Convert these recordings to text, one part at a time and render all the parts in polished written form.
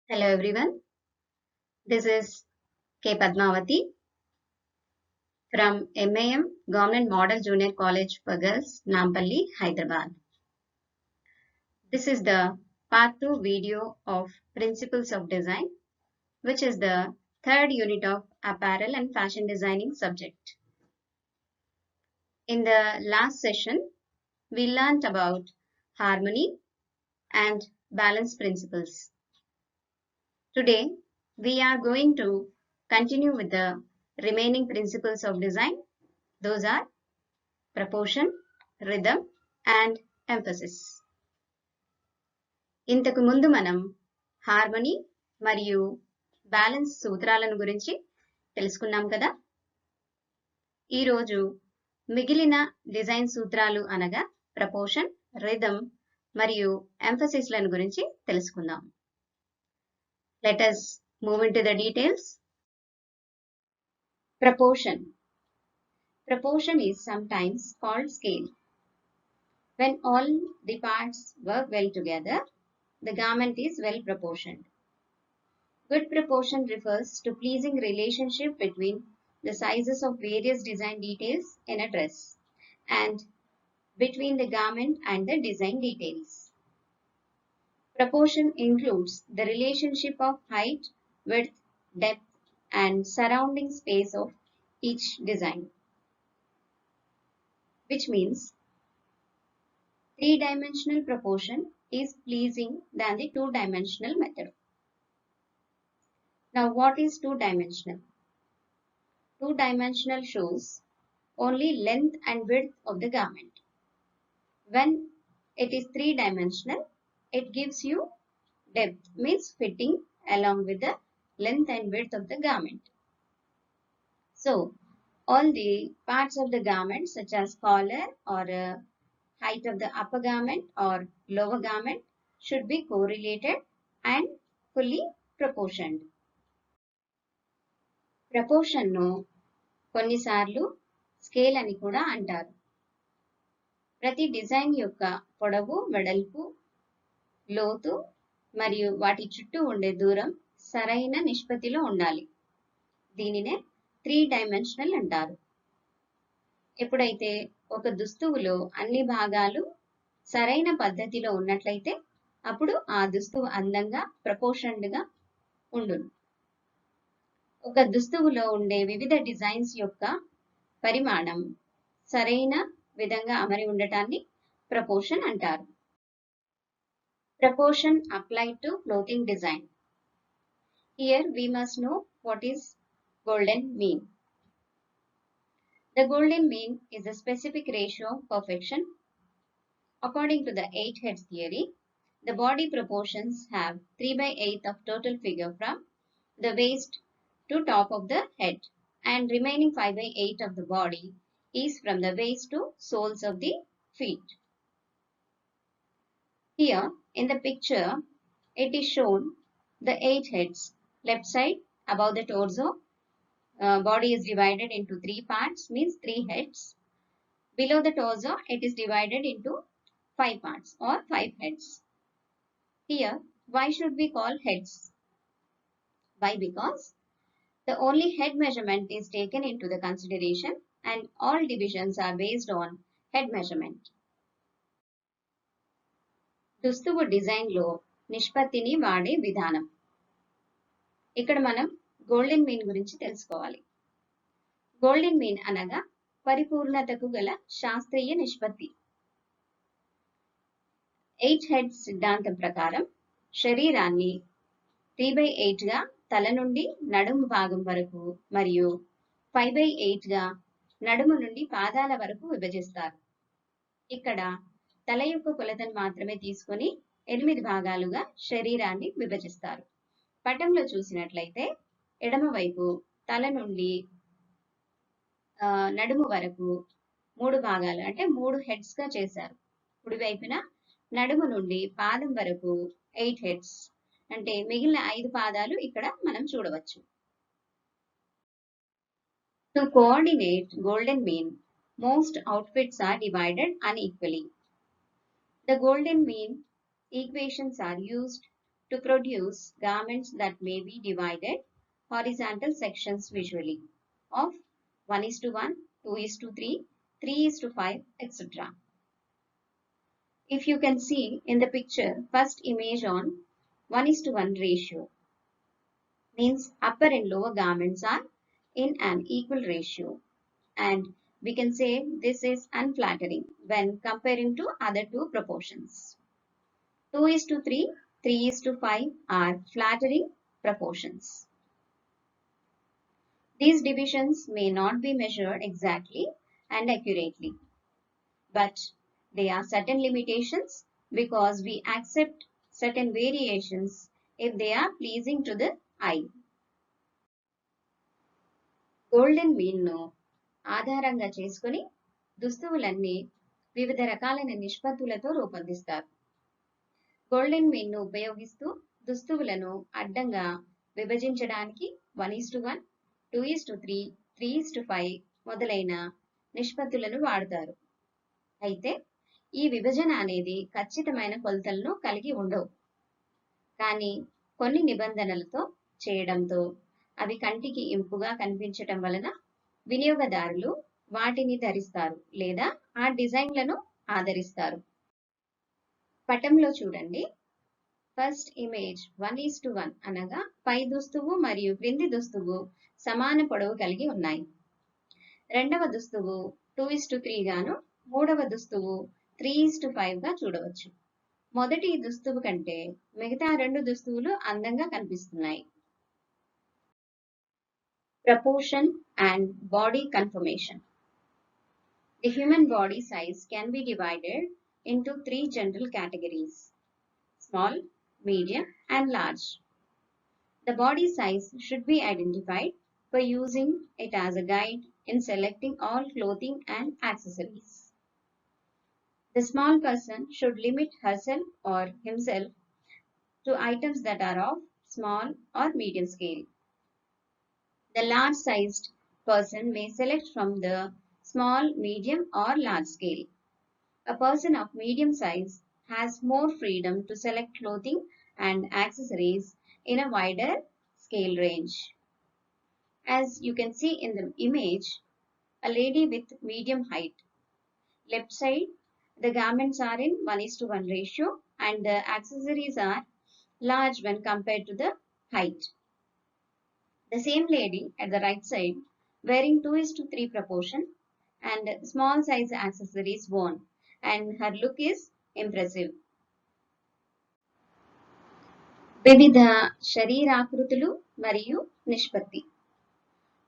Hello everyone, this is K. Padmavati from MAM Government Model Junior College for Girls, Nampalli, Hyderabad. This is the part 2 video of Principles of Design, which is the third unit of Apparel and Fashion Designing subject. In the last session, we learnt about harmony and balance principles. Today, we are going to continue with the remaining principles of design. Those are proportion, rhythm and emphasis. ఇంతకు ముందు మనం harmony మరియు balance సూత్రాలను గురించి తెలుసుకున్నాం కదా. ఈరోజు మిగిలిన డిజైన్ సూత్రాలు అనగా ప్రపోర్షన్, రిథమ్ మరియు ఎంఫసిస్ లను గురించి తెలుసుకుందాం. Let us move into the details. Proportion. Proportion is sometimes called scale. When all the parts work well together, the garment is well proportioned. Good proportion refers to pleasing relationship between the sizes of various design details in a dress and between the garment and the design details. Proportion includes the relationship of height, width, depth and surrounding space of each design, which means three-dimensional proportion is pleasing than the two-dimensional method. Now, what is two-dimensional? Two-dimensional shows only length and width of the garment. When it is three-dimensional, it gives you depth, means fitting along with the length and width of the garment. So, all the parts of the garment such as collar or height of the upper garment or lower garment should be correlated and fully proportioned. Proportion ను కొన్నిసార్లు scale అని కూడా అంటారు. ప్రతి design యొక్క పొడవు, వెడల్పు, లోతు మరియు వాటి చుట్టూ ఉండే దూరం సరైన నిష్పత్తిలో ఉండాలి. దీనినే 3-డైమెన్షనల్ అంటారు. ఎప్పుడైతే ఒక దుస్తువులో అన్ని భాగాలు సరైన పద్ధతిలో ఉన్నట్లయితే అప్పుడు ఆ దుస్తువు అందంగా ప్రపోర్షన్డ్ గా ఉండును. ఒక దుస్తువులో ఉండే వివిధ డిజైన్స్ యొక్క పరిమాణం సరైన విధంగా అమరి ఉండటాన్ని ప్రపోర్షన్ అంటారు. Proportion applied to clothing design. Here we must know what is golden mean. The golden mean is a specific ratio of perfection. According to the 8 heads theory, the body proportions have 3/8 of total figure from the waist to top of the head, and remaining 5/8 of the body is from the waist to soles of the feet. Here in the picture, it is shown the 8 heads. Left side above the torso, body is divided into 3 parts, means 3 heads. Below the torso, it is divided into 5 parts or 5 heads. Here, why should we call heads? Why? Because the only head measurement is taken into the consideration and all divisions are based on head measurement. దుస్తువు design లో నిష్పత్తిని వాడే విధానం. ఇక్కడ మనం golden mean గురించి తెలుసుకోవాలి. Golden mean అనగా పరిపూర్ణతకు గల శాస్త్రీయ నిష్పత్తి. 8 హెడ్స్ సిద్ధాంతం ప్రకారం శరీరాన్ని 3/8 గా తల నుండి నడుము భాగం వరకు మరియు 5/8 గా నడుము నుండి పాదాల వరకు విభజిస్తారు. ఇక్కడ తల యొక్క కొలతను మాత్రమే తీసుకొని 8 భాగాలుగా శరీరాన్ని విభజిస్తారు. పటంలో చూసినట్లయితే ఎడమవైపు తల నుండి నడుము వరకు 3 భాగాలు అంటే 3 హెడ్స్ గా చేశారు. కుడివైపున నడుము నుండి పాదం వరకు 8 హెడ్స్ అంటే మిగిలిన 5 పాదాలు ఇక్కడ మనం చూడవచ్చు. To coordinate golden mean, most outfits are divided unequally. The golden mean equations are used to produce garments that may be divided horizontal sections visually of 1:1, 2:3, 3:5, etc. If you can see in the picture, first image on 1:1 ratio means upper and lower garments are in an equal ratio, and we can say this is unflattering when comparing to other two proportions. 2:3, 3:5 are flattering proportions. These divisions may not be measured exactly and accurately, but they are certain limitations because we accept certain variations if they are pleasing to the eye. Golden మీన్ను ఆధారంగా చేసుకుని దుస్తువులన్నీ వివిధ రకాలైన నిష్పత్తులతో రూపొందిస్తారు. Golden మీన్ను ఉపయోగిస్తూ దుస్తువులను అడ్డంగా విభజించడానికి 1:1, 2:3, 3:5 మొదలైన నిష్పత్తులను వాడతారు. అయితే ఈ విభజన అనేది ఖచ్చితమైన కొలతలను కలిగి ఉండవు. కానీ కొన్ని నిబంధనలతో చేయడంతో అవి కంటికి ఇంపుగా కనిపించటం వలన వినియోగదారులు వాటిని ధరిస్తారు లేదా ఆ డిజైన్లను ఆదరిస్తారు. పటంలో చూడండి. ఫస్ట్ ఇమేజ్ 1:1 అనగా పై దుస్తువు మరియు క్రింది దుస్తువు సమాన పొడవు కలిగి ఉన్నాయి. రెండవ దుస్తువు 2:3 గాను, మూడవ దుస్తువు 3:5 గా చూడవచ్చు. మొదటి దుస్తువు కంటే మిగతా రెండు దుస్తువులు అందంగా కనిపిస్తున్నాయి. Proportion and body conformation. The human body size can be divided into three general categories: small, medium, and large. The body size should be identified by using it as a guide in selecting all clothing and accessories. The small person should limit herself or himself to items that are of small or medium scale. The large-sized person may select from the small, medium, or large scale. A person of medium size has more freedom to select clothing and accessories in a wider scale range. As you can see in the image, a lady with medium height. Left side, the garments are in 1:1 ratio and the accessories are large when compared to the height. The same lady at the right side wearing 2:3 proportion and small size accessories worn, and her look is impressive. వివిధ శరీరాకృతులు మరియు నిష్పత్తి.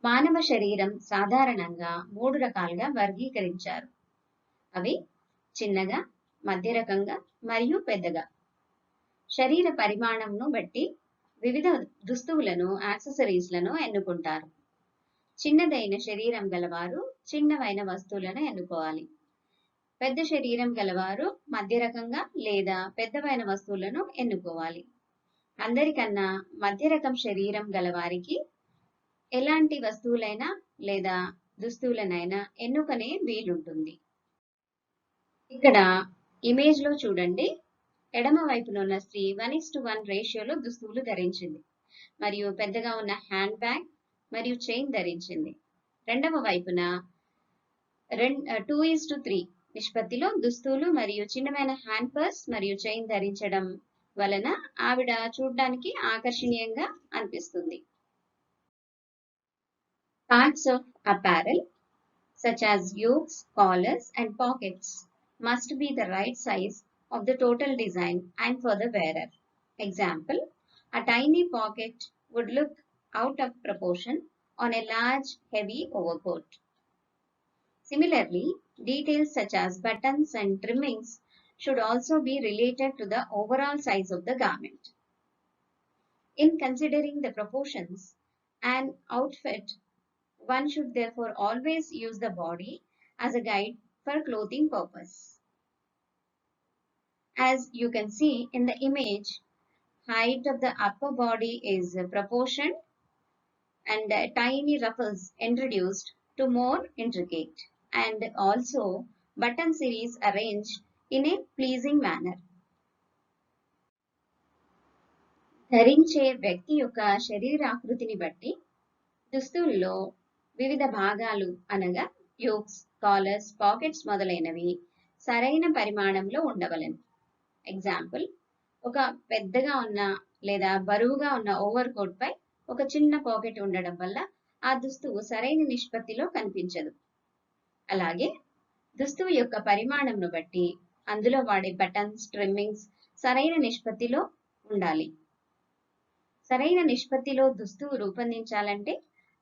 మానవ శరీరం సాధారణంగా 3 రకాలుగా వర్గీకరించారు. అవి చిన్నగా, మధ్య రకంగా మరియు పెద్దగా. శరీర పరిమాణంను బట్టి వివిధ దుస్తువులను, యాక్సెసరీస్లను ఎన్నుకుంటారు. చిన్నదైన శరీరం గలవారు చిన్నవైన వస్తువులను ఎన్నుకోవాలి. పెద్ద శరీరం గలవారు మధ్య రకంగా లేదా పెద్దవైన వస్తువులను ఎన్నుకోవాలి. అందరికన్నా మధ్య రకం శరీరం గలవారికి ఎలాంటి వస్తువులైనా లేదా దుస్తువులనైనా ఎన్నుకనే వీలుంటుంది. ఇక్కడ ఇమేజ్ లో చూడండి. ఎడమ వైపున ఉన్న స్త్రీ 1:1 రేషియోలో దుస్తువులు ధరించింది మరియు పెద్దగా ఉన్న హ్యాండ్ బ్యాగ్ మరియు చైన్ ధరించింది. రెండవ వైపున 2:3 నిష్పత్తిలో దుస్తువులు మరియు చిన్నమైన హ్యాండ్ పర్స్ మరియు చైన్ ధరించడం వలన ఆవిడ చూడడానికి ఆకర్షణీయంగా అనిపిస్తుంది. Parts of apparel such as yokes, collars and pockets must be the right size of the total design and for the wearer. Example, a tiny pocket would look out of proportion on a large, heavy overcoat. Similarly, details such as buttons and trimmings should also be related to the overall size of the garment. In considering the proportions and outfit, one should therefore always use the body as a guide for clothing purpose. As you can see in the image, height of the upper body is proportioned and tiny ruffles introduced to more intricate, and also button series arranged in a pleasing manner. ధరించే వ్యక్తి యొక్క శరీరాకృతిని బట్టి దుస్తుల్లో వివిధ భాగాలు అనగా tubes, callers, pockets మొదలైనవి సరైన పరిమాణంలో ఉండవలెను. ఎగ్జాంపుల్, ఒక పెద్దగా ఉన్న లేదా బరువుగా ఉన్న ఓవర్ కోట్ పై ఒక చిన్న పాకెట్ ఉండడం వల్ల ఆ దుస్తువు సరైన నిష్పత్తిలో కనిపించదు. అలాగే దుస్తువు యొక్క పరిమాణంను బట్టి అందులో వాడే బటన్స్, ట్రిమ్మింగ్స్ సరైన నిష్పత్తిలో ఉండాలి. సరైన నిష్పత్తిలో దుస్తువు రూపొందించాలంటే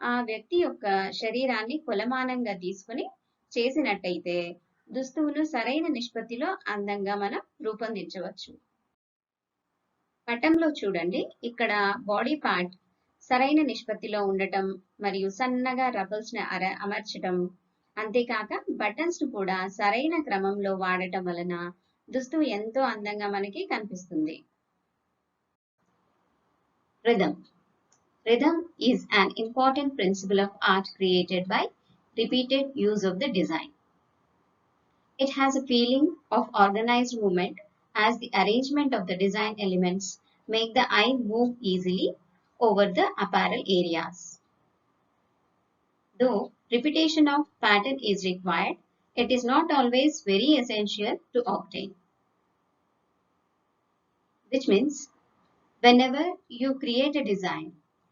ఆ వ్యక్తి యొక్క శరీరాన్ని కొలమానంగా తీసుకుని చేసినట్టయితే దుస్తువును సరైన నిష్పత్తిలో అందంగా మనం రూపొందించవచ్చు. పటంలో చూడండి, ఇక్కడ బాడీ పార్ట్ సరైన నిష్పత్తిలో ఉండటం మరియు సన్నగా రబల్స్ ని అమర్చడం, అంతేకాక బటన్స్ ను కూడా సరైన క్రమంలో వాడటం వలన దుస్తువు ఎంతో అందంగా మనకి కనిపిస్తుంది. Rhythm. Rhythm is an important principle of art created by repeated use of the design. It has a feeling of organized movement as the arrangement of the design elements make the eye move easily over the apparel areas. Though repetition of pattern is required, it is not always very essential to obtain. Which means, whenever you create a design,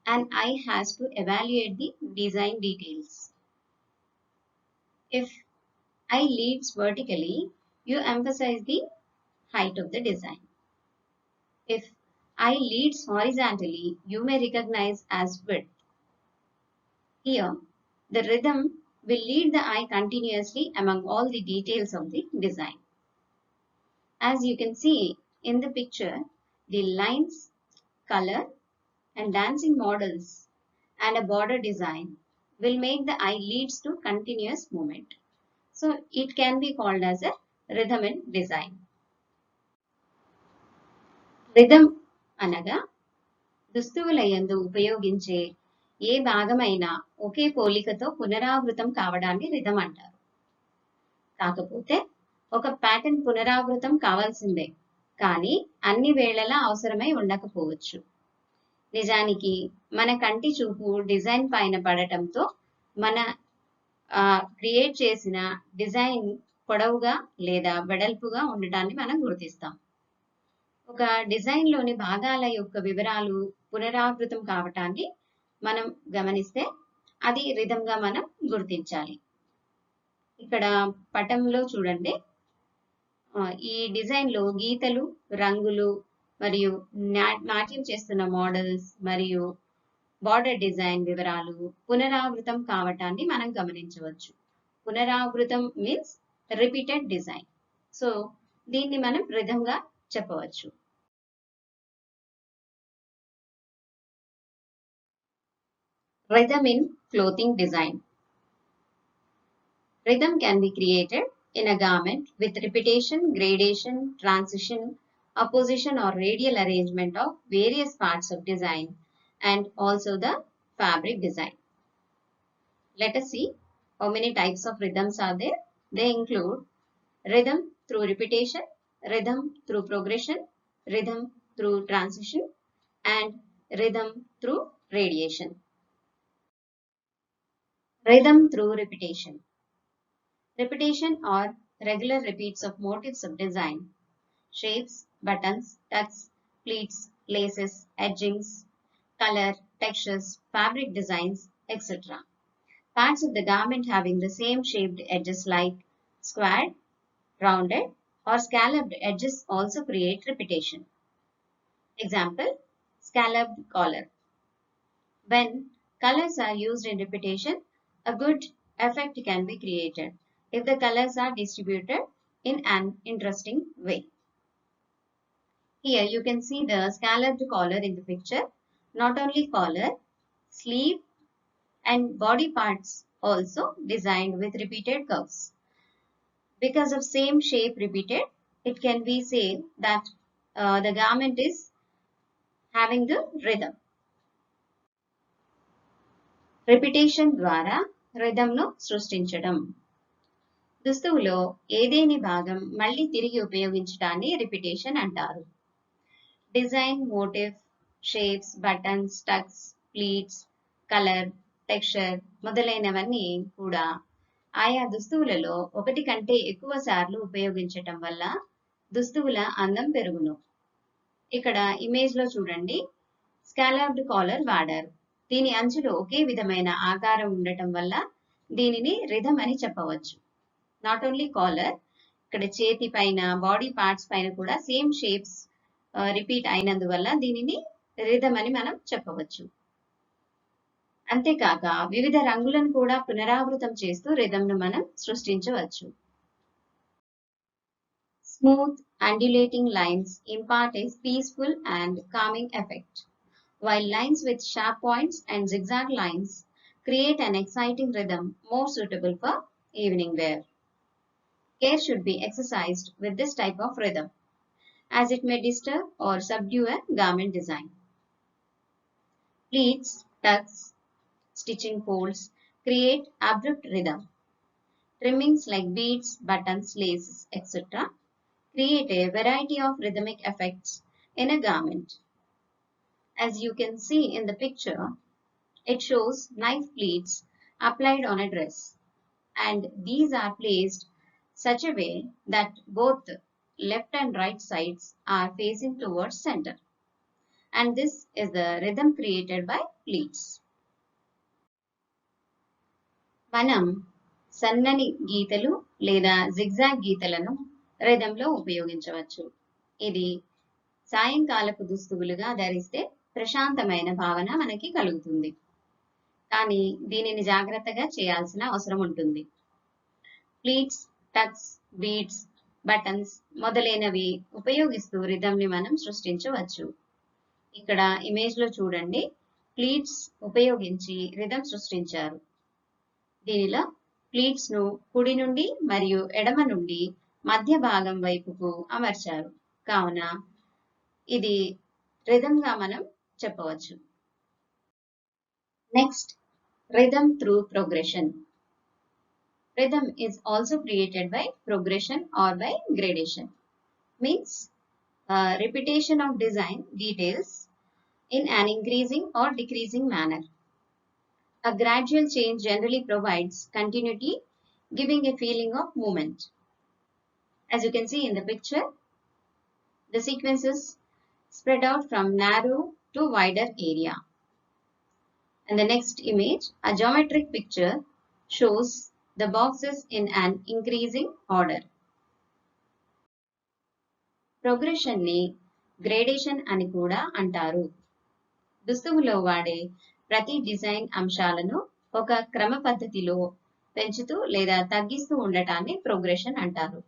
an eye has to evaluate the design details. If eye leads vertically, you emphasize the height of the design. If eye leads horizontally, you may recognize as width. Here, the rhythm will lead the eye continuously among all the details of the design. As you can see in the picture, the lines, color, and dancing models and a border design will make the eye leads to continuous movement. So it can be called as a rhythm in design. Rhythm అనగా దుస్తువుల యందు ఉపయోగించే ఏ భాగమైనా ఒకే పోలికతో పునరావృతం కావడాన్ని rhythm అంటారు. కాకపోతే ఒక pattern పునరావృతం కావాల్సిందే, కానీ అన్ని వేళలా అవసరమై ఉండకపోవచ్చు. నిజానికి మన కంటి చూపు డిజైన్ పైన పడటంతో మన క్రియేట్ చేసిన డిజైన్ పొడవుగా లేదా వెడల్పుగా ఉండటాన్ని మనం గుర్తిస్తాం. ఒక డిజైన్ లోని భాగాల యొక్క వివరాలు పునరావృతం కావటాన్ని మనం గమనిస్తే అది రిథంగా మనం గుర్తించాలి. ఇక్కడ పటంలో చూడండి, ఈ డిజైన్ లో గీతలు, రంగులు మరియు నాట్యం చేస్తున్న మోడల్స్ మరియు బార్డర్ డిజైన్ వివరాలు పునరావృతం కావటాన్ని మనం గమనించవచ్చు. పునరావృతం మీన్స్ రిపీటెడ్ డిజైన్. సో దీన్ని మనం రిథంగా చెప్పవచ్చు. Rhythm in clothing design. Rhythm can be created in a garment with repetition, gradation, transition, opposition or radial arrangement of various parts of design and also the fabric design. Let us see how many types of rhythms are there. They include rhythm through repetition, rhythm through progression, rhythm through transition, and rhythm through radiation. Rhythm through repetition. Repetition or regular repeats of motifs of design, shapes, buttons, tucks, pleats, laces, edgings, color, textures, fabric designs, etc. Parts of the garment having the same shaped edges like squared, rounded, or scalloped edges also create repetition. Example, scalloped collar. When colors are used in repetition, a good effect can be created if the colors are distributed in an interesting way. Here you can see the scalloped collar in the picture. Not only collar, sleeve and body parts also designed with repeated curves. Because of same shape repeated, it can be said that the garment is having the rhythm. Repetition ద్వారా రిథంను సృష్టించడం. దుస్తువులో ఏదేని భాగం మళ్ళీ తిరిగి ఉపయోగించడాన్ని repetition అంటారు. Design, motive, shapes, buttons, tucks, pleats, colour, texture మొదలైనవన్నీ కూడా ఆయా దుస్తువులలో ఒకటి కంటే ఎక్కువ సార్లు ఉపయోగించటం వల్ల దుస్తువుల అందం పెరుగును. ఇక్కడ ఇమేజ్ లో చూడండి, స్కాలప్డ్ కాలర్ వాడారు. దీని అంచులో ఒకే విధమైన ఆకారం ఉండటం వల్ల దీనిని రిథమ్ అని చెప్పవచ్చు. నాట్ ఓన్లీ కాలర్, ఇక్కడ చేతి పైన, బాడీ పార్ట్స్ పైన కూడా సేమ్ షేప్స్ రిపీట్ అయినందువల్ల దీనిని రిథమ్ అని మనం చెప్పవచ్చు. అంతేకాక వివిధ రంగులను కూడా పునరావృతం చేస్తూ రిథమ్ను మనం సృష్టించవచ్చు. Smooth, undulating lines impart a peaceful and calming effect, while lines with sharp points and zigzag lines create an exciting rhythm more suitable for evening wear. Care should be exercised with this type of rhythm, as it may disturb or subdue a garment design. Pleats, tucks, stitching folds create abrupt rhythm. Trimmings like beads, buttons, laces, etc. create a variety of rhythmic effects in a garment. As you can see in the picture, it shows knife pleats applied on a dress, and these are placed such a way that both left and right sides are facing towards center. And this is the rhythm created by pleats. మనం సన్నని గీతలు లేదా zigzag గీతలను రిథంలో ఉపయోగించవచ్చు. ఇది సాయంకాలపు దుస్తువులుగా ధరిస్తే ప్రశాంతమైన భావన మనకి కలుగుతుంది. కానీ దీనిని జాగ్రత్తగా చేయాల్సిన అవసరం ఉంటుంది. ప్లీట్స్, టక్స్, బీడ్స్, బటన్స్ మొదలైనవి ఉపయోగిస్తూ రిథంని మనం సృష్టించవచ్చు. ఇక్కడ ఇమేజ్ లో చూడండి, ప్లీట్స్ ఉపయోగించి రిథం సృష్టించారు. దీనిలో ప్లీట్స్ ను కుడి నుండి మరియు ఎడమ నుండి మధ్య భాగం వైపుకు అమర్చారు. కావున ఇది రిథమ్ గా మనం చెప్పవచ్చు. Next, rhythm through progression. Rhythm is also created by progression or by gradation. Means repetition of design details in an increasing or decreasing manner. A gradual change generally provides continuity, giving a feeling of movement. As you can see in the picture, the sequences spread out from narrow to wider area. And the next image, a geometric picture, shows the boxes in an increasing order. Progression ని gradation అని కూడా అంటారు. దుస్తువులో వాడే ప్రతి design అంశాలను ఒక క్రమ పద్ధతిలో పెంచుతూ లేదా తగ్గిస్తూ ఉండటాన్ని ప్రోగ్రెషన్ అంటారు.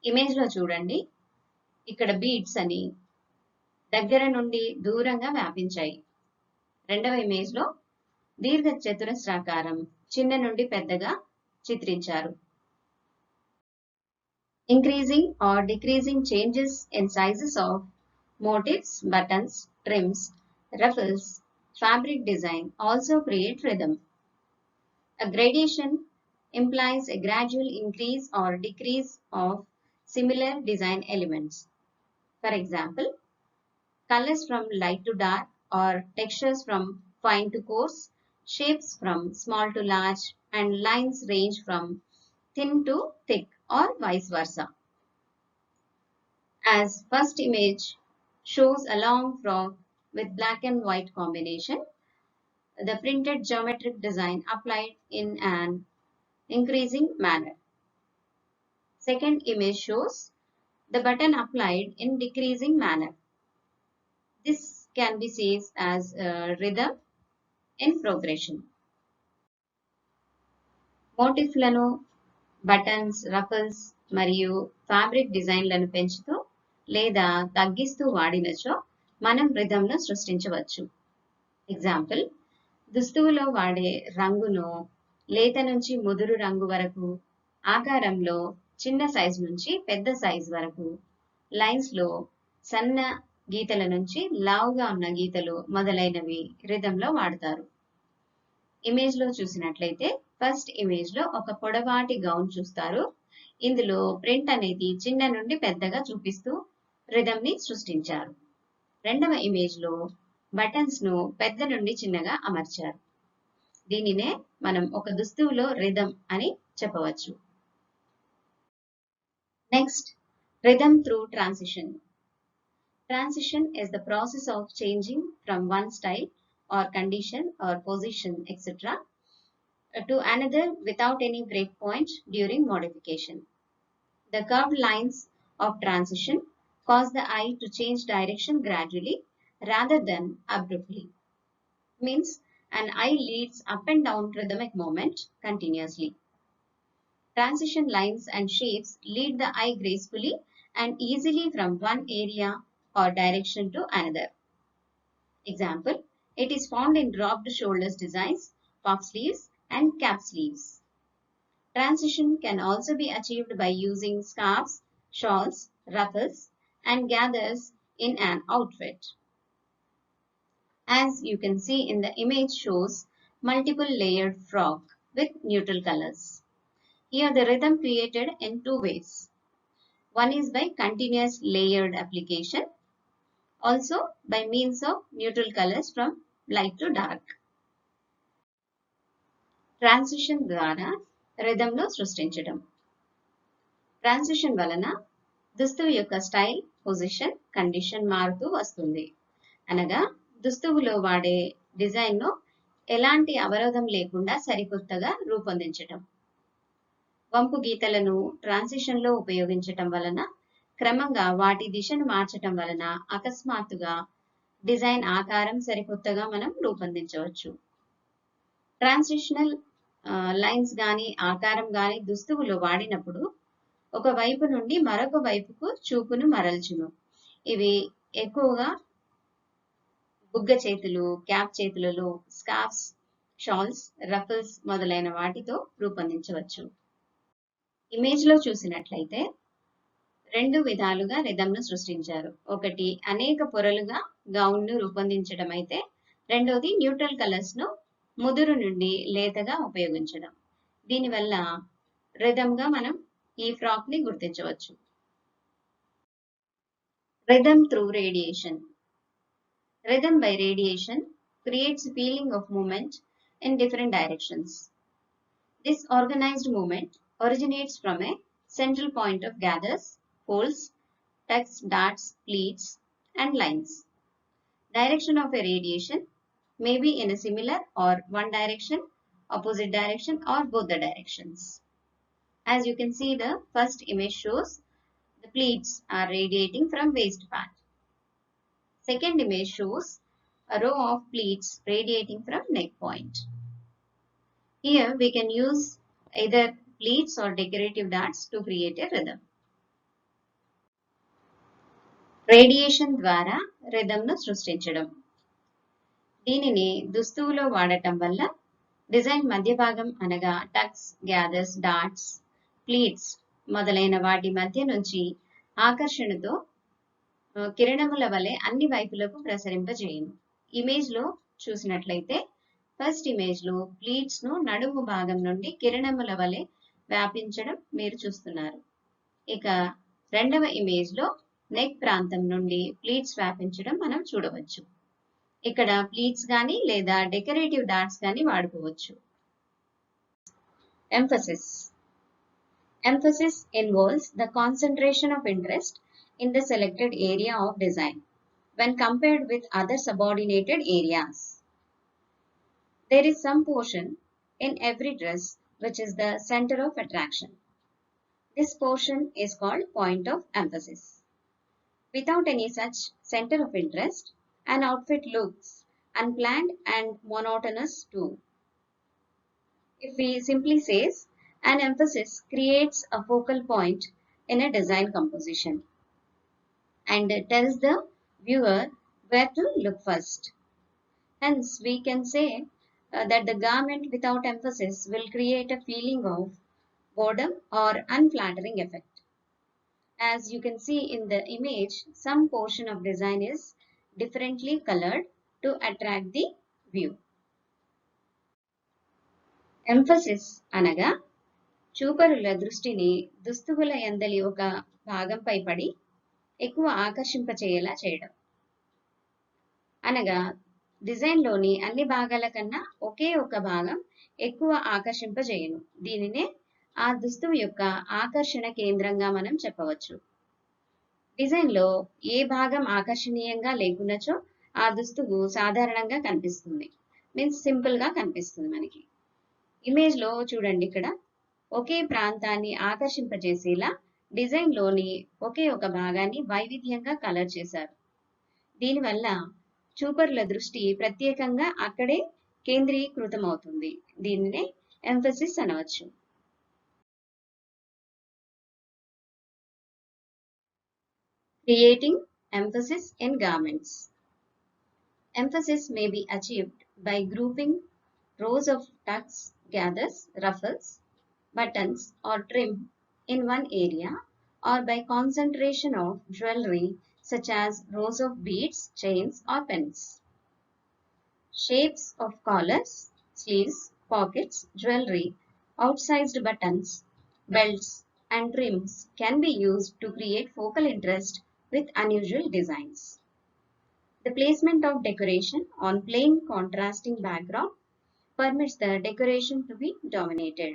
ఇమేజ్ లో చూడండి, ఇక్కడ బీడ్స్ అని దగ్గర నుండి దూరంగా వ్యాపించాయి. రెండవ ఇమేజ్ లో దీర్ఘ చతురస్రాకారం చిన్న నుండి పెద్దగా చిత్రించారు. Increasing or decreasing changes in sizes of motifs, buttons, trims, ruffles, fabric design also create rhythm. A gradation implies a gradual increase or decrease of similar design elements. For example, colors from light to dark or textures from fine to coarse, shapes from small to large, and lines range from thin to thick or vice versa. As first image shows a long frock with black and white combination, the printed geometric design applied in an increasing manner. Second image shows the button applied in decreasing manner. This can be seen as a rhythm in progression. మోటిఫ్లను, buttons, ruffles మరియు fabric డిజైన్లను పెంచుతూ లేదా తగ్గిస్తూ వాడినచో మనం రిథంను సృష్టించవచ్చు. Example, దుస్తువులో వాడే రంగును లేత నుంచి ముదురు రంగు వరకు, ఆకారంలో చిన్న సైజ్ నుంచి పెద్ద సైజ్ వరకు, లైన్స్ లో సన్న గీతల నుంచి లావుగా ఉన్న గీతలు మొదలైనవి రిథంలో వాడతారు. ఇమేజ్ లో చూసినట్లయితే ఫస్ట్ ఇమేజ్ లో ఒక పొడవాటి గౌన్ చూస్తారు. ఇందులో ప్రింట్ అనేది చిన్న నుండి పెద్దగా చూపిస్తూ రిథమ్ ని సృష్టించారు. రెండవ ఇమేజ్ లో బటన్స్ ను పెద్ద నుండి చిన్నగా అమర్చారు. దీనినే మనం ఒక దుస్తువులో రిథమ్ అని చెప్పవచ్చు. Next, rhythm through transition. Transition is the process of changing from one style or condition or position, etc., to another without any breakpoint during modification. The curved lines of transition cause the eye to change direction gradually rather than abruptly. Means an eye leads up and down rhythmic movement continuously. Transition lines and shapes lead the eye gracefully and easily from one area or direction to another. Example, it is found in dropped shoulders designs, puff sleeves, and cap sleeves. Transition can also be achieved by using scarves, shawls, ruffles, and gathers in an outfit. As you can see in the image shows multiple layered frock with neutral colors. Here the rhythm created in two ways. One is by continuous layered application, also by means of neutral colors from light to dark. Transition ద్వారా రిథమ్ను సృష్టించడం. Transition వలన దుస్తువు యొక్క style, position, condition మారుతూ వస్తుంది. అనగా దుస్తువులో వాడే డిజైన్ను ఎలాంటి అవరోధం లేకుండా సరికొత్తగా రూపొందించటం. వంపు గీతలను ట్రాన్సిషన్లో ఉపయోగించటం వలన క్రమంగా వాటి దిశను మార్చటం వలన అకస్మాత్తుగా డిజైన్ ఆకారం సరికొత్తగా మనం రూపొందించవచ్చు. ట్రాన్సిషనల్ లైన్స్ కానీ ఆకారం కానీ దుస్తువులో వాడినప్పుడు ఒక వైపు నుండి మరొక వైపుకు చూపును మరల్చును. ఇవి ఎక్కువగా బుగ్గ చేతులు, క్యాప్ చేతులలో, స్కార్ఫ్స్, షాల్స్, రఫల్స్ మొదలైన వాటితో రూపొందించవచ్చు. ఇమేజ్ లో చూసినట్లయితే రెండు విధాలుగా రిథమ్ను సృష్టించారు. ఒకటి అనేక పొరలుగా గౌన్ను రూపొందించడం అయితే, రెండోది న్యూట్రల్ కలర్స్ ను ముదురు నుండి లేతగా ఉపయోగించడం. దీనివల్ల రిథమ్గా మనం ఈ ఫ్రాక్ ని గుర్తించవచ్చు. Rhythm through radiation. Rhythm by radiation creates a feeling of movement in different directions. This organized movement originates from a central point of gathers, folds, tucks, darts, pleats, and lines. Direction of a radiation may be in a similar or one direction, opposite direction, or both the directions. As you can see, the first image shows the pleats are radiating from waist part. Second image shows a row of pleats radiating from neck point. Here we can use either pleats or decorative darts to create a rhythm. Radiation ద్వారా రిథమ్ను సృష్టించడం. దీనిని దుస్తువులో వాడటం వల్ల design మధ్య భాగం అనగా Tux, gathers, dots, pleats మొదలైన వాటి మధ్య నుంచి ఆకర్షణతో కిరణముల వలె అన్ని వైపులకు ప్రసరింపజేయును. ఇమేజ్ లో చూసినట్లయితే ఫస్ట్ ఇమేజ్ లో ప్లీట్స్ ను నడుము భాగం నుండి కిరణముల వలె వ్యాపించడం మీరు చూస్తున్నారు. ఇక రెండవ ఇమేజ్ లో నెక్ ప్రాంతం నుండి ప్లీట్స్ వ్యాపించడం మనం చూడవచ్చు. ఇక్కడ ప్లీట్స్ కానీ లేదా డెకరేటివ్ డాట్స్ కానీ వాడుకోవచ్చు. Emphasis. Emphasis involves the concentration of interest in the selected area of design when compared with other subordinated areas. There is some portion in every dress which is the center of attraction. This portion is called point of emphasis. Without any such center of interest, an outfit looks unplanned and monotonous too. If we simply say, an emphasis creates a focal point in a design composition and tells the viewer where to look first. Hence, we can say that the garment without emphasis will create a feeling of boredom or unflattering effect. As you can see in the image, some portion of design is differently colored to attract the view. Emphasis అనగా చూపరుల దృష్టిని దుస్తువుల యందలి ఒక భాగంపై పడి ఎక్కువ ఆకర్షింపచేయేలా చేయడం. అనగా డిజైన్లోని అన్ని భాగాల కన్నా ఒకే ఒక భాగం ఎక్కువ ఆకర్షింపజేయును. దీనినే ఆ దుస్తువు యొక్క ఆకర్షణ కేంద్రంగా మనం చెప్పవచ్చు. డిజైన్లో ఏ భాగం ఆకర్షణీయంగా లేకున్నచో ఆ దుస్తువు సాధారణంగా కనిపిస్తుంది. మీన్స్ సింపుల్గా కనిపిస్తుంది మనకి. ఇమేజ్లో చూడండి, ఇక్కడ ఒకే ప్రాంతాన్ని ఆకర్షింపజేసేలా డిజైన్లోని ఒకే ఒక భాగాన్ని వైవిధ్యంగా కలర్ చేశారు. దీనివల్ల చూపరుల దృష్టి ప్రత్యేకంగా అక్కడే కేంద్రీకృతమవుతుంది. దీనినే ఎంఫసిస్ అనవచ్చు. Creating emphasis in garments. Emphasis may be achieved by grouping rows of tucks, gathers, ruffles, buttons, or trim in one area, or by concentration of jewelry such as rows of beads, chains, or pins. Shapes of collars, sleeves, pockets, jewelry, outsized buttons, belts, and trims can be used to create focal interest with unusual designs. The placement of decoration on plain contrasting background permits the decoration to be dominated.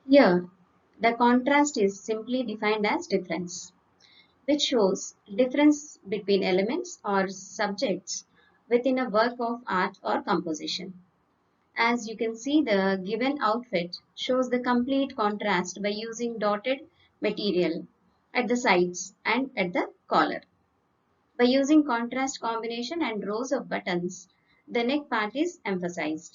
Here, the contrast is simply defined as difference, which shows difference between elements or subjects within a work of art or composition. As you can see, the given outfit shows the complete contrast by using dotted material at the sides and at the collar. By using contrast combination and rows of buttons, the neck part is emphasized.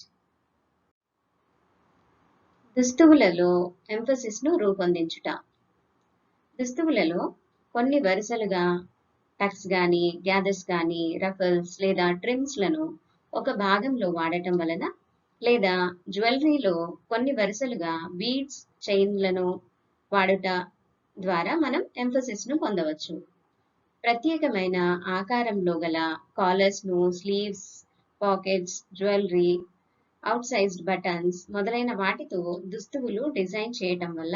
దుస్తువులలో ఎంఫసిస్ను రూపొందించుట. దుస్తువులలో కొన్ని వరుసలుగా Tux కానీ, gathers కానీ, ruffles లేదా ట్రిమ్స్లను ఒక భాగంలో వాడటం వలన, లేదా జ్యువెలరీలో కొన్ని వరుసలుగా బీడ్స్, చైన్లను వాడుట ద్వారా మనం ఎంఫసిస్ను పొందవచ్చు. ప్రత్యేకమైన ఆకారంలో గల కాలర్స్ను, స్లీవ్స్, పాకెట్స్, జ్యువెలరీ, అవుట్సైజ్డ్ బటన్స్ మొదలైన వాటితో దుస్తువులు డిజైన్ చేయటం వల్ల,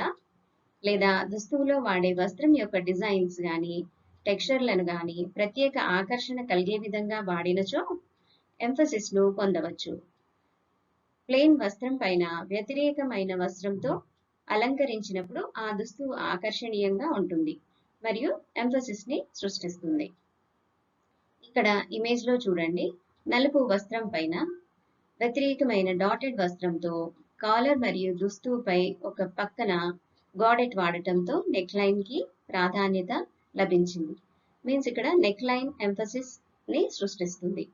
లేదా దుస్తువులో వాడే వస్త్రం యొక్క డిజైన్స్ కానీ, టెక్స్చర్లను కానీ ప్రత్యేక ఆకర్షణ కలిగే విధంగా వాడినచో ఎంఫసిస్ను పొందవచ్చు. ప్లెయిన్ వస్త్రం పైన వ్యతిరేకమైన వస్త్రంతో అలంకరించినప్పుడు ఆ దుస్తువు ఆకర్షణీయంగా ఉంటుంది మరియు ఎంఫసిస్ని సృష్టిస్తుంది. ఇక్కడ ఇమేజ్లో చూడండి, నలుపు వస్త్రం పైన వ్యతిరేకమైన డాటెడ్ వస్త్రంతో కాలర్ మరియు దుస్తువుపై ఒక పక్కన గాడెట్ వాడటంతో నెక్ లైన్ కి ప్రాధాన్యత లభించింది. మీన్స్ ఇక్కడ నెక్ లైన్ ఎంఫసిస్ ని సృష్టిస్తుంది.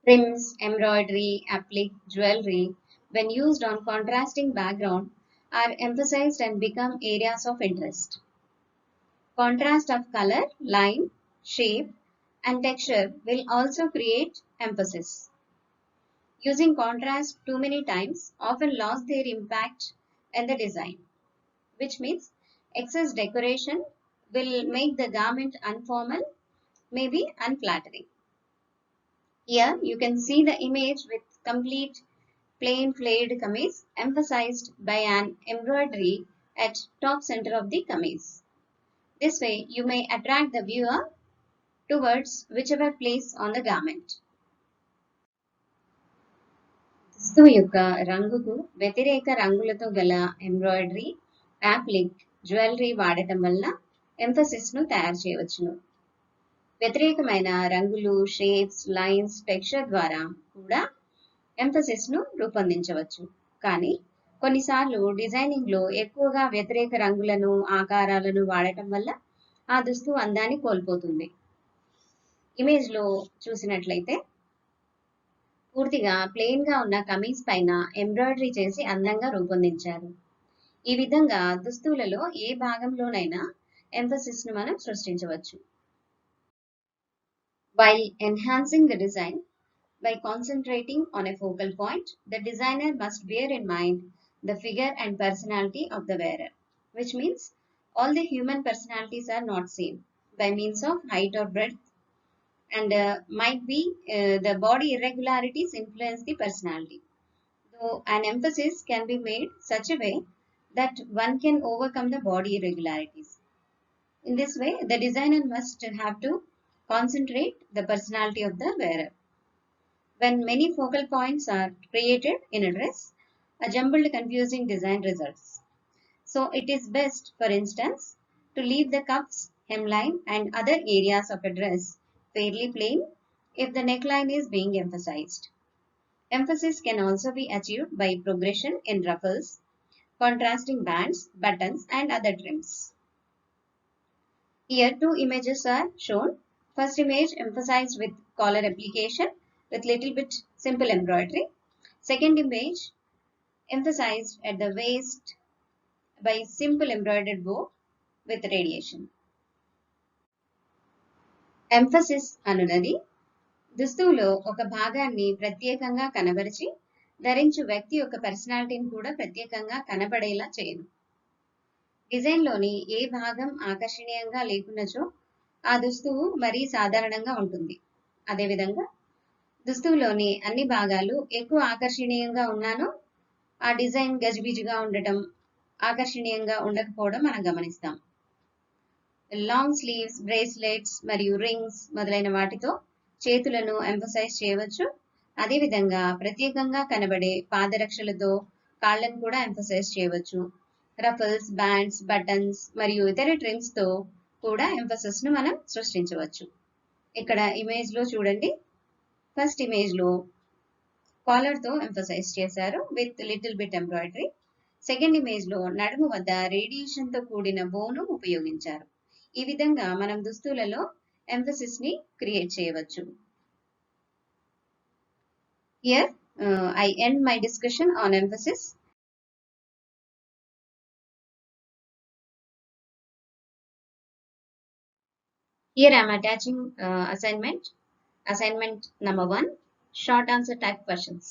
Trims, embroidery, applique, jewelry, when used on contrasting background, are emphasized and become areas of interest. Contrast of color, line, shape, and texture will also create emphasis. Using contrast too many times often lost their impact in the design, which means excess decoration will make the garment informal, maybe unflattering. Here you can see the image with complete plain flared kameez emphasized by an embroidery at top center of the kameez. This way you may attract the viewer towards whichever place on the garment. దుస్తువు యొక్క రంగుకు వ్యతిరేక రంగులతో గల embroidery, appliqué, jewellery వాడటం వల్ల ఎంఫసిస్ను తయారు చేయవచ్చును. వ్యతిరేకమైన రంగులు, షేప్స్, లైన్స్, టెక్స్చర్ ద్వారా కూడా ఎంఫసిస్ను రూపొందించవచ్చు. కానీ కొన్నిసార్లు డిజైనింగ్లో ఎక్కువగా వ్యతిరేక రంగులను, ఆకారాలను వాడటం వల్ల ఆ దుస్తువు అందాన్ని కోల్పోతుంది. ఇమేజ్లో చూసినట్లయితే పూర్తిగా ప్లెయిన్ గా ఉన్న కమీజ్ పైన ఎంబ్రాయిడరీ చేసి అందంగా రూపొందించారు. ఈ విధంగా దుస్తువులలో ఏ భాగంలోనైనా ఎంఫసిస్ ను మనం సృష్టించవచ్చు. While enhancing the design by concentrating on a focal point, the designer must bear in mind the figure and personality of the wearer, which means all the human personalities are not same by means of height or breadth, and might be the body irregularities influence the personality. Though an emphasis can be made such a way that one can overcome the body irregularities. In this way, the designer must have to concentrate the personality of the wearer. When many focal points are created in a dress, a jumbled, confusing design results. So it is best, for instance, to leave the cuffs, hemline, and other areas of a dress fairly plain if the neckline is being emphasized. Emphasis can also be achieved by progression in ruffles, contrasting bands, buttons, and other trims. Here, two images are shown. First image emphasized with collar application with little bit simple embroidery. Second image emphasized at the waist by simple embroidered bow with radiation. Emphasis అనునది దుస్తువులో ఒక భాగాన్ని ప్రత్యేకంగా కనబరిచి ధరించు వ్యక్తి యొక్క పర్సనాలిటీని కూడా ప్రత్యేకంగా కనబడేలా చేయను. డిజైన్లోని ఏ భాగం ఆకర్షణీయంగా లేకున్నచో ఆ దుస్తువు మరీ సాధారణంగా ఉంటుంది. అదేవిధంగా దుస్తువులోని అన్ని భాగాలు ఎక్కువ ఆకర్షణీయంగా ఉన్నానో ఆ డిజైన్ గజిబిజిగా ఉండటం, ఆకర్షణీయంగా ఉండకపోవడం మనం గమనిస్తాం. లాంగ్ స్లీవ్స్, బ్రేస్లెట్స్ మరియు రింగ్స్ మొదలైన వాటితో చేతులను ఎంఫసైజ్ చేయవచ్చు. అదేవిధంగా ప్రత్యేకంగా కనబడే పాదరక్షలతో కాళ్లను కూడా ఎంఫసైజ్ చేయవచ్చు. రఫల్స్, బ్యాండ్స్, బటన్స్ మరియు ఇతర ట్రిమ్స్ తో కూడా ఎంఫసిస్ ను మనం సృష్టించవచ్చు. ఇక్కడ ఇమేజ్ లో చూడండి, ఫస్ట్ ఇమేజ్ లో కాలర్ తో ఎంఫసైజ్ చేశారు with little bit embroidery. Second image లో నడుము వద్ద రేడియేషన్ తో కూడిన బోను ఉపయోగించారు. ఈ విధంగా మనం దుస్తులలో ఎంఫసిస్ ని క్రియేట్ చేయవచ్చు. Here I end my discussion on emphasis. Here I am attaching assignment number 1, short answer type questions.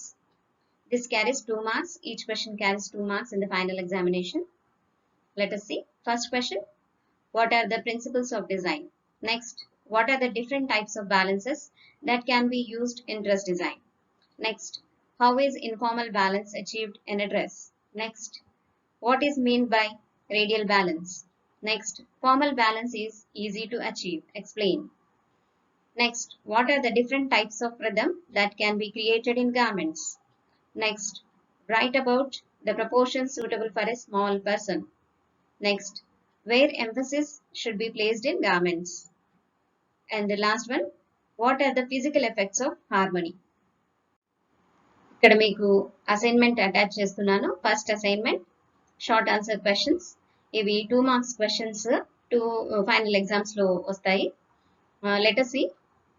This carries 2 marks. Each question carries 2 marks in the final examination. Let us see. First question, what are the principles of design? Next, what are the different types of balances that can be used in dress design? Next, how is informal balance achieved in a dress? Next, what is meant by radial balance? Next, formal balance is easy to achieve. Explain. Next, what are the different types of rhythm that can be created in garments? Next, write about the proportions suitable for a small person. Next, where emphasis should be placed in garments. And the last one, what are the physical effects of harmony? ఇక్కడ మీకు assignment attach చేస్తున్నాను. First assignment short answer questions. ఇవి 2 marks questions 2 final exams లో వస్తాయి. Let us see.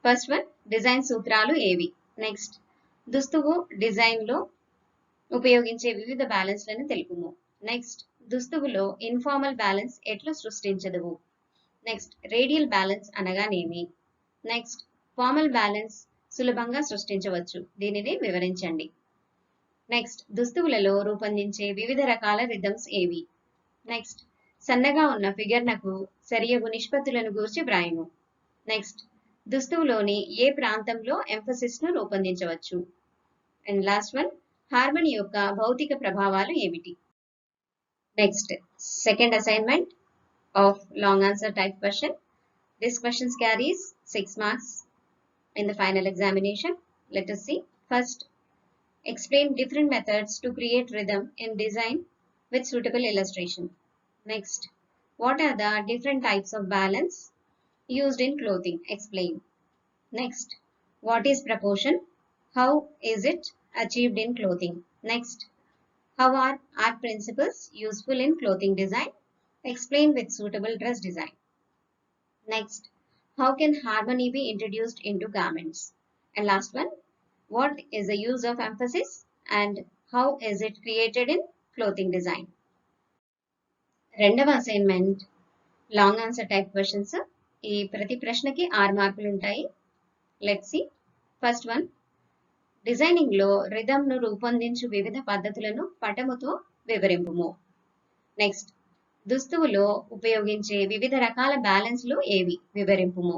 First one, design సూత్రాలు ఏవి? Next, దుస్తువు design లో ఉపయోగించే వివిధ బ్యాలెన్స్లను తెలుపుము. నెక్స్ట్, దుస్తువులో ఇన్ఫార్మల్ బ్యాలెన్స్ ఎట్లు సృష్టించదువు? నెక్స్ట్, రేడియల్ బ్యాలెన్స్ అనగానేమి? నెక్స్ట్, ఫార్మల్ బ్యాలెన్స్ సులభంగా సృష్టించవచ్చు, దీనిని వివరించండి. నెక్స్ట్, దుస్తువులలో రూపొందించే వివిధ రకాల రిథమ్స్ ఏవి? నెక్స్ట్, సన్నగా ఉన్న ఫిగర్నకు సరియగు నిష్పత్తులను గూర్చి వ్రాయుము. నెక్స్ట్, దుస్తువులోని ఏ ప్రాంతంలో ఎంఫసిస్ ను రూపొందించవచ్చు? అండ్ లాస్ట్ వన్, హార్మనీ యొక్క భౌతిక ప్రభావాలు ఏమిటి? Next, second assignment of long answer type question. This questions carries 6 marks in the final examination. Let us see. First, explain different methods to create rhythm in design with suitable illustration. Next, what are the different types of balance used in clothing? Explain. Next, what is proportion? How is it achieved in clothing? Next, how are art principles useful in clothing design? Explain with suitable dress design. Next, how can harmony be introduced into garments? And last one, what is the use of emphasis and how is it created in clothing design? రెండవ assignment long answer type questions. ఈ ప్రతి ప్రశ్నకి 6 మార్కులు ఉంటాయి. Let's see. First one, designing లో rhythm ను రూపొందించు వివిధ పద్ధతులను పటముతో వివరింపుము. నెక్స్ట్, దుస్తువులో ఉపయోగించే వివిధ రకాల బ్యాలెన్స్లు ఏవి? వివరింపుము.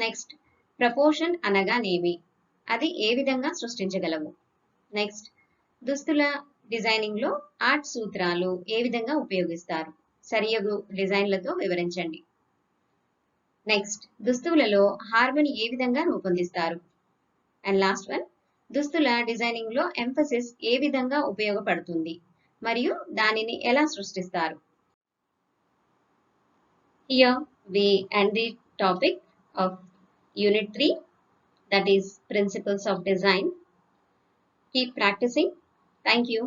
నెక్స్ట్, ప్రపోర్షన్ అనగానేమి? అది ఏ విధంగా సృష్టించగలవు? నెక్స్ట్, దుస్తుల డిజైనింగ్ లో ఆర్ట్ సూత్రాలు ఏ విధంగా ఉపయోగిస్తారు? సరియగు డిజైన్లతో వివరించండి. నెక్స్ట్ దుస్తువులలో హార్మోని ఏ విధంగా రూపొందిస్తారు? అండ్ లాస్ట్ వన్, దుస్తుల డిజైనింగ్ లో ఎంఫసిస్ ఏ విధంగా ఉపయోగపడుతుంది మరియు దానిని ఎలా సృష్టిస్తారు? Here we end the topic of Unit 3, that is Principles of Design. Keep practicing. Thank you.